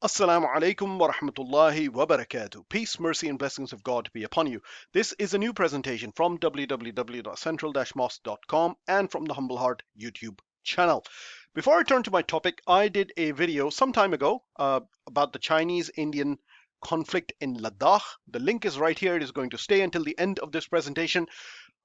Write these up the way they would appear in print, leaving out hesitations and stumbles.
Assalamu alaikum wa rahmatullahi wa barakatuh. Peace, mercy, and blessings of God be upon you. This is a new presentation from www.central-mosque.com and from the Humble Heart YouTube channel. Before I turn to my topic, I did a video some time ago about the Chinese-Indian conflict in Ladakh. The link is right here. It is going to stay until the end of this presentation.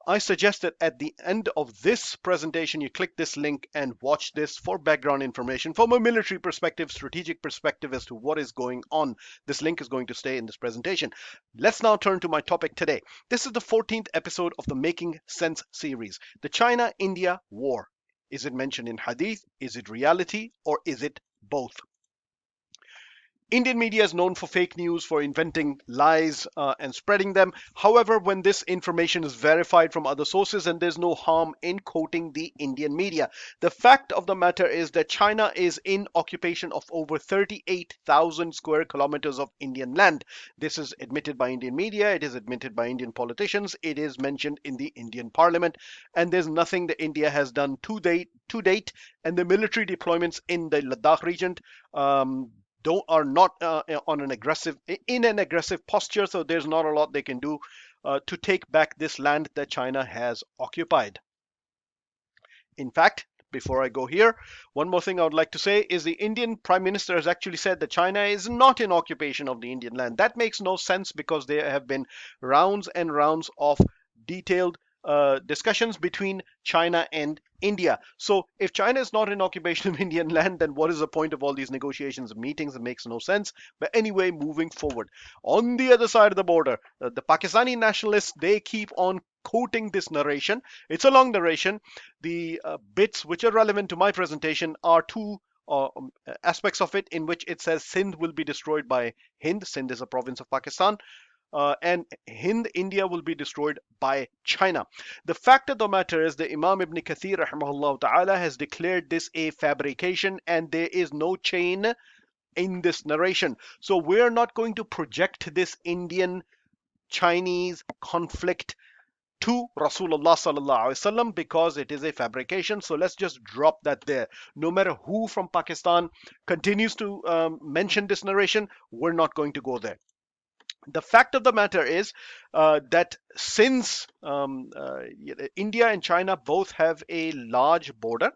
I suggest that at the end of this presentation, you click this link and watch this for background information from a military perspective, strategic perspective as to what is going on. This link is going to stay in this presentation. Let's now turn to my topic today. This is the 14th episode of the Making Sense series, the China-India War. Is it mentioned in Hadeeth? Is it reality? Or is it both? Indian media is known for fake news, for inventing lies and spreading them. However, when this information is verified from other sources, and there's no harm in quoting the Indian media. The fact of the matter is that China is in occupation of over 38,000 square kilometers of Indian land. This is admitted by Indian media, it is admitted by Indian politicians, it is mentioned in the Indian parliament, and there's nothing that India has done to date, and the military deployments in the Ladakh region are not on an aggressive posture, so there's not a lot they can do to take back this land that China has occupied. In fact, before I go here, one more thing I would like to say is the Indian Prime Minister has actually said that China is not in occupation of the Indian land. That makes no sense because there have been rounds and rounds of detailed discussions between China and India. So if China is not in occupation of Indian land, then what is the point of all these negotiations and meetings? It makes no sense. But anyway, moving forward. On the other side of the border, the Pakistani nationalists, they keep on quoting this narration. It's a long narration. The bits which are relevant to my presentation are two aspects of it in which it says Sindh will be destroyed by Hind. Sindh is a province of Pakistan. And Hind, India, will be destroyed by China. The fact of the matter is that Imam Ibn Kathir rahimahullah ta'ala has declared this a fabrication, and there is no chain in this narration. So we're not going to project this Indian Chinese conflict to Rasulullah sallallahu alaihi wasallam because it is a fabrication. So let's just drop that there. No matter who from Pakistan continues to mention this narration, we're not going to go there. The fact of the matter is that since India and China both have a large border,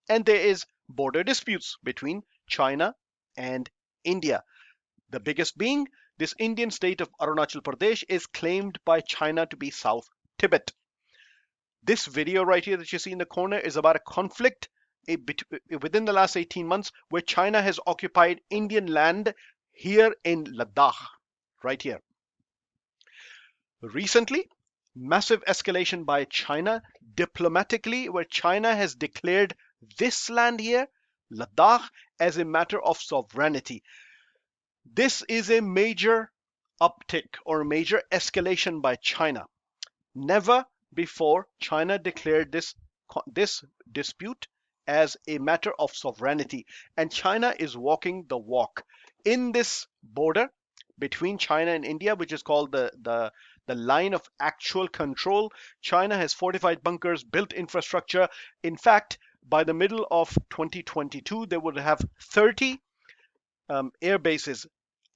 and there is border disputes between China and India. The biggest being this Indian state of Arunachal Pradesh is claimed by China to be South Tibet. This video right here that you see in the corner is about a conflict within the last 18 months where China has occupied Indian land here in Ladakh, right here. Recently, massive escalation by China diplomatically, where China has declared this land here, Ladakh, as a matter of sovereignty. This is a major uptick or major escalation by China. Never before China declared this dispute as a matter of sovereignty, and China is walking the walk in this border between China and India, which is called the line of actual control. China has fortified bunkers, built infrastructure. In fact, by the middle of 2022, they would have 30 air bases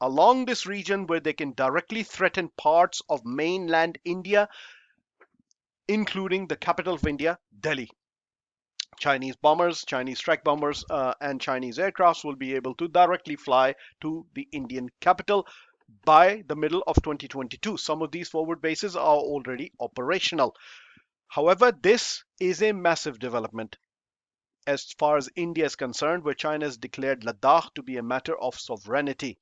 along this region where they can directly threaten parts of mainland India, including the capital of India, Delhi. Chinese bombers, Chinese strike bombers, and Chinese aircrafts will be able to directly fly to the Indian capital by the middle of 2022. Some of these forward bases are already operational. However, this is a massive development as far as India is concerned, where China has declared Ladakh to be a matter of sovereignty.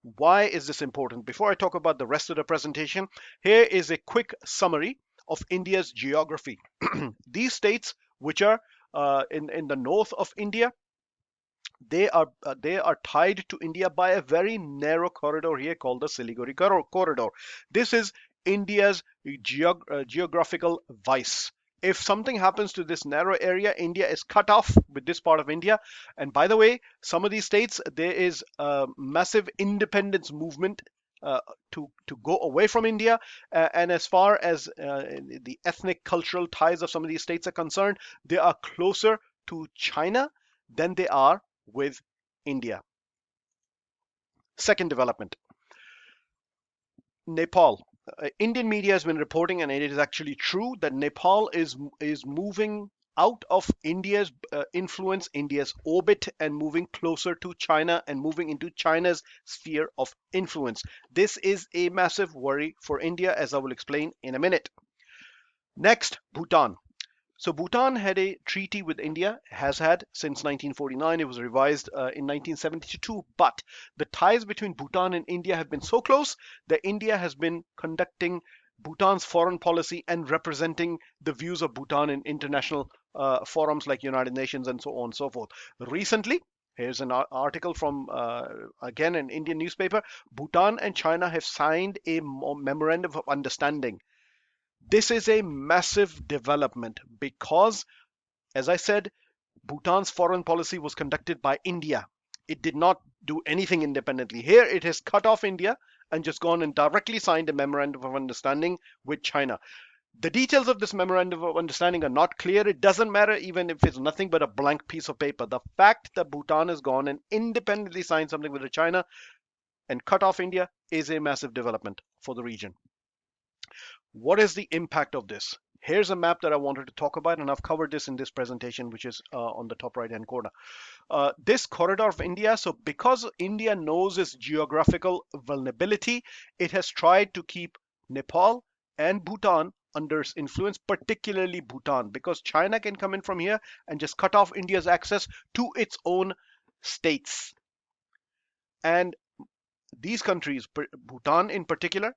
Why is this important? Before I talk about the rest of the presentation, here is a quick summary of India's geography. These states, which are in the north of India, they are tied to India by a very narrow corridor here called the Siliguri corridor. This is India's geographical vice. If something happens to this narrow area, India is cut off with this part of India. And by the way, some of these states, there is a massive independence movement to go away from India. And as far as the ethnic cultural ties of some of these states are concerned, they are closer to China than they are with India. Second development, Nepal. Indian media has been reporting, and it is actually true, that Nepal is moving out of India's influence, India's orbit, and moving closer to China and moving into China's sphere of influence. This is a massive worry for India, as I will explain in a minute. Next, Bhutan. So Bhutan had a treaty with India, has had since 1949. It was revised in 1972. But the ties between Bhutan and India have been so close that India has been conducting Bhutan's foreign policy and representing the views of Bhutan in international forums like United Nations and so on and so forth. Recently, here's an article from, again, an Indian newspaper. Bhutan and China have signed a memorandum of understanding. This is a massive development because, as I said, Bhutan's foreign policy was conducted by India. It did not do anything independently. Here, it has cut off India and just gone and directly signed a memorandum of understanding with China. The details of this memorandum of understanding are not clear. It doesn't matter even if it's nothing but a blank piece of paper. The fact that Bhutan has gone and independently signed something with China and cut off India is a massive development for the region. What is the impact of this? Here's a map that I wanted to talk about, and I've covered this in this presentation, which is on the top right hand corner. This corridor of India, so because India knows its geographical vulnerability, it has tried to keep Nepal and Bhutan under its influence, particularly Bhutan, because China can come in from here and just cut off India's access to its own states. And these countries, Bhutan in particular,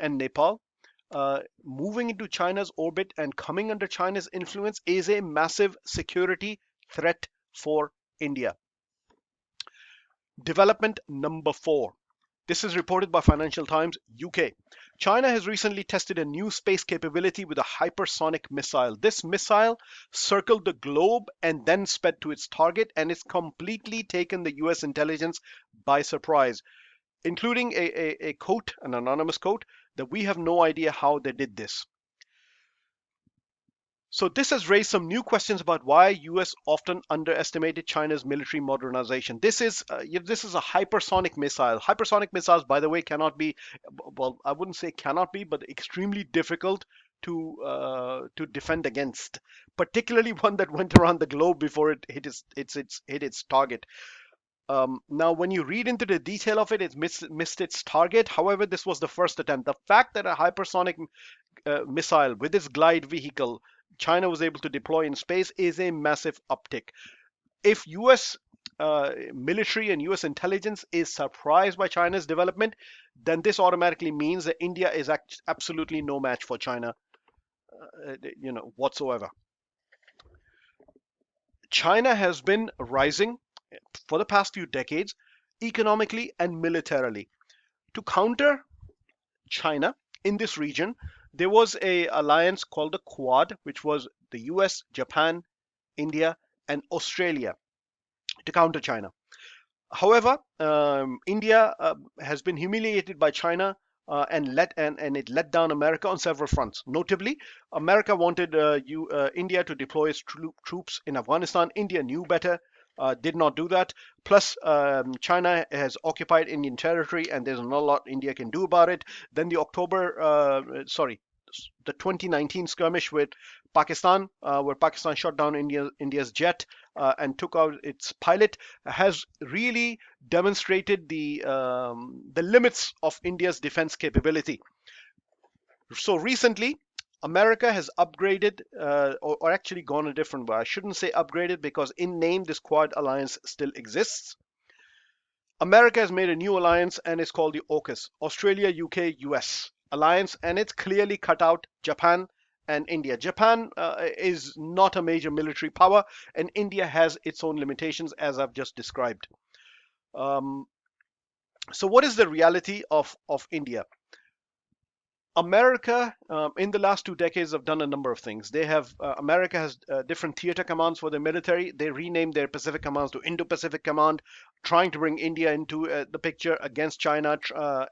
and Nepal, moving into China's orbit and coming under China's influence is a massive security threat for India. Development number 4. This is reported by Financial Times, UK. China has recently tested a new space capability with a hypersonic missile. This missile circled the globe and then sped to its target, and it's completely taken the US intelligence by surprise, including a quote, an anonymous quote, that we have no idea how they did this. So this has raised some new questions about why US often underestimated China's military modernization. This is a hypersonic missile. Hypersonic missiles, by the way, cannot be, well, I wouldn't say cannot be, but extremely difficult to defend against, particularly one that went around the globe before it hit its target. Now, when you read into the detail of it, it missed its target. However, this was the first attempt. The fact that a hypersonic missile with its glide vehicle China was able to deploy in space is a massive uptick. If US military and US intelligence is surprised by China's development, then this automatically means that India is absolutely no match for China, whatsoever. China has been rising for the past few decades, economically and militarily. To counter China in this region, there was an alliance called the Quad, which was the US, Japan, India, and Australia to counter China. However, India has been humiliated by China and it let down America on several fronts. Notably, America wanted India to deploy its troops in Afghanistan. India knew better, did not do that. Plus, China has occupied Indian territory, and there's not a lot India can do about it. Then the the 2019 skirmish with Pakistan, where Pakistan shot down India's jet and took out its pilot, has really demonstrated the limits of India's defense capability. So recently, America has upgraded, or actually gone a different way. I shouldn't say upgraded, because in name this Quad alliance still exists. America has made a new alliance, and it's called the AUKUS, Australia, UK, US alliance, and it's clearly cut out Japan and India. Japan is not a major military power, and India has its own limitations, as I've just described. So what is the reality of India? America, in the last 2 decades, have done a number of things. America has different theater commands for their military. They renamed their Pacific commands to Indo-Pacific Command, trying to bring India into the picture against China,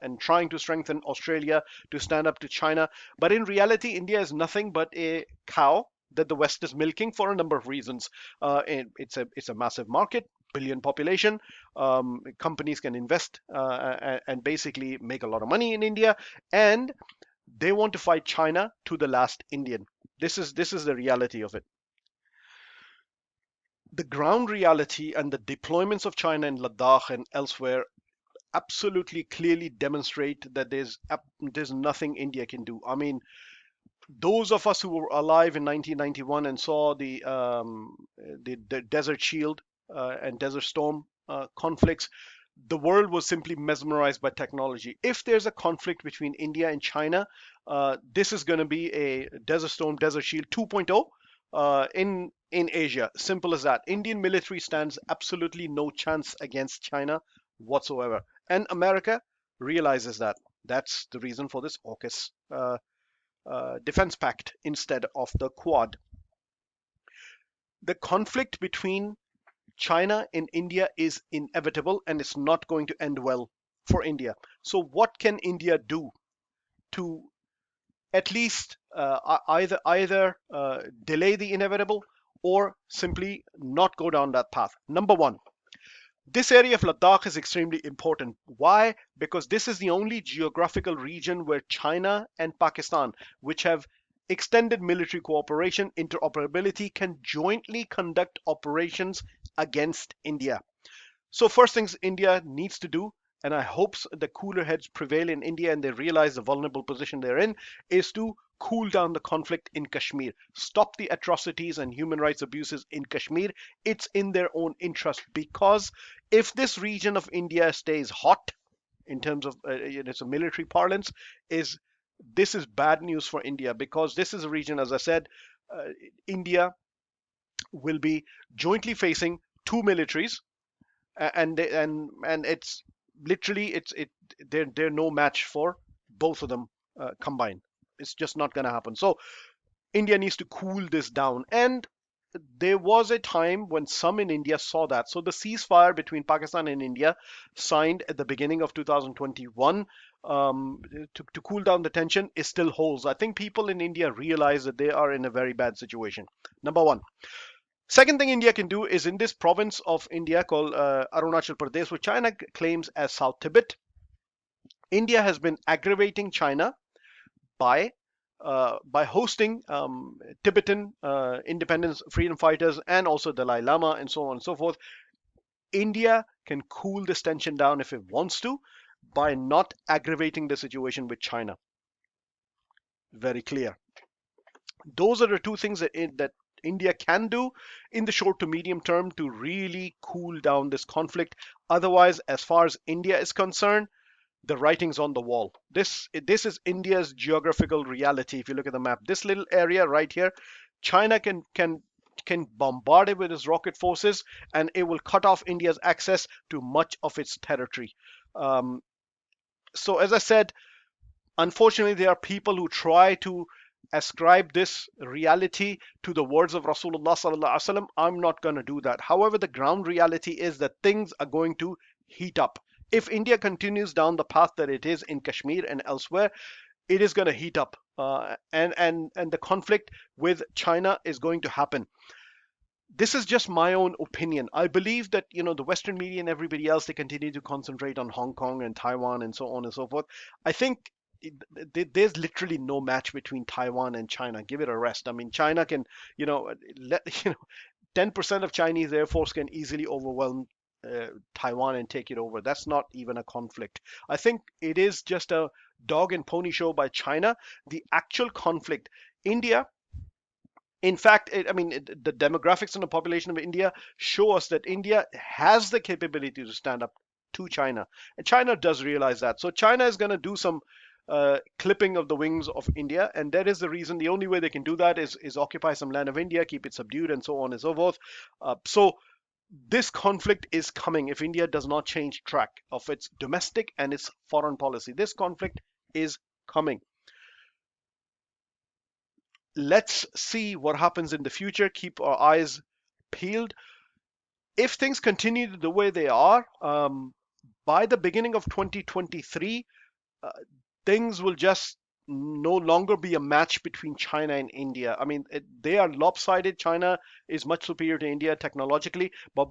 and trying to strengthen Australia to stand up to China. But in reality, India is nothing but a cow that the West is milking for a number of reasons. It's a massive market. billion population. Companies can invest and basically make a lot of money in India, and they want to fight China to the last Indian. This is the reality of it. The ground reality and the deployments of China in Ladakh and elsewhere absolutely clearly demonstrate that there's nothing India can do. I mean, those of us who were alive in 1991 and saw the Desert Shield and Desert Storm conflicts, the world was simply mesmerized by technology. If there's a conflict between India and China, this is going to be a Desert Storm, Desert Shield 2.0 in Asia. Simple as that. Indian military stands absolutely no chance against China whatsoever, and America realizes that. That's the reason for this AUKUS defense pact instead of the Quad. The conflict between China and India is inevitable and it's not going to end well for India. So, what can India do to at least either delay the inevitable or simply not go down that path? Number one, this area of Ladakh is extremely important. Why? Because this is the only geographical region where China and Pakistan, which have extended military cooperation, interoperability, can jointly conduct operations against India. So first things India needs to do, and I hope the cooler heads prevail in India and they realize the vulnerable position they're in, is to cool down the conflict in Kashmir. Stop the atrocities and human rights abuses in Kashmir. It's in their own interest, because if this region of India stays hot in terms of it's a military parlance, is this is bad news for India, because this is a region, as I said, India will be jointly facing two militaries, and it's literally they're no match for both of them combined. It's just not going to happen. So India needs to cool this down, and there was a time when some in India saw that. So the ceasefire between Pakistan and India, signed at the beginning of 2021, to cool down the tension, is still holds. I think people in India realize that they are in a very bad situation. Number one. Second thing India can do is in this province of India called Arunachal Pradesh, which China claims as South Tibet. India has been aggravating China by hosting Tibetan independence freedom fighters and also Dalai Lama and so on and so forth. India can cool this tension down if it wants to by not aggravating the situation with China. Very clear. Those are the two things that India can do in the short to medium term to really cool down this conflict. Otherwise, as far as India is concerned, the writing's on the wall. This is India's geographical reality. If you look at the map, this little area right here, China can bombard it with its rocket forces, and it will cut off India's access to much of its territory. So as I said, unfortunately, there are people who try to ascribe this reality to the words of Rasulullah sallallahu alaihi wasallam. I'm not going to do that. However, the ground reality is that things are going to heat up. If India continues down the path that it is in Kashmir and elsewhere, it is going to heat up, and the conflict with China is going to happen. This is just my own opinion. I believe that the Western media and everybody else, they continue to concentrate on Hong Kong and Taiwan and so on and so forth. I think there's literally no match between Taiwan and China. Give it a rest. I mean, China can, let 10% of Chinese Air Force can easily overwhelm Taiwan and take it over. That's not even a conflict. I think it is just a dog and pony show by China. The actual conflict, India. In fact, the demographics and the population of India show us that India has the capability to stand up to China, and China does realize that. So China is going to do some clipping of the wings of India, and that is the reason. The only way they can do that is occupy some land of India, keep it subdued, and so on and so forth. So this conflict is coming if India does not change track of its domestic and its foreign policy. This conflict is coming. Let's see what happens in the future. Keep our eyes peeled. If things continue the way they are, by the beginning of 2023, things will just no longer be a match between China and India. I mean, they are lopsided. China is much superior to India technologically, but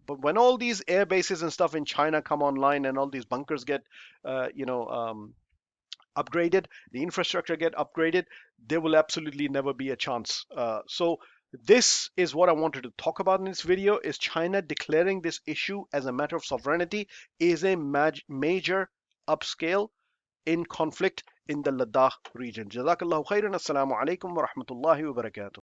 when all these air bases and stuff in China come online and all these bunkers get, you know, upgraded, the infrastructure get upgraded, there will absolutely never be a chance. So this is what I wanted to talk about in this video: is China declaring this issue as a matter of sovereignty is a major upscale in conflict in the Ladakh region. Jazakallahu khairan. Assalamu alaikum wa rahmatullahi wa barakatuh.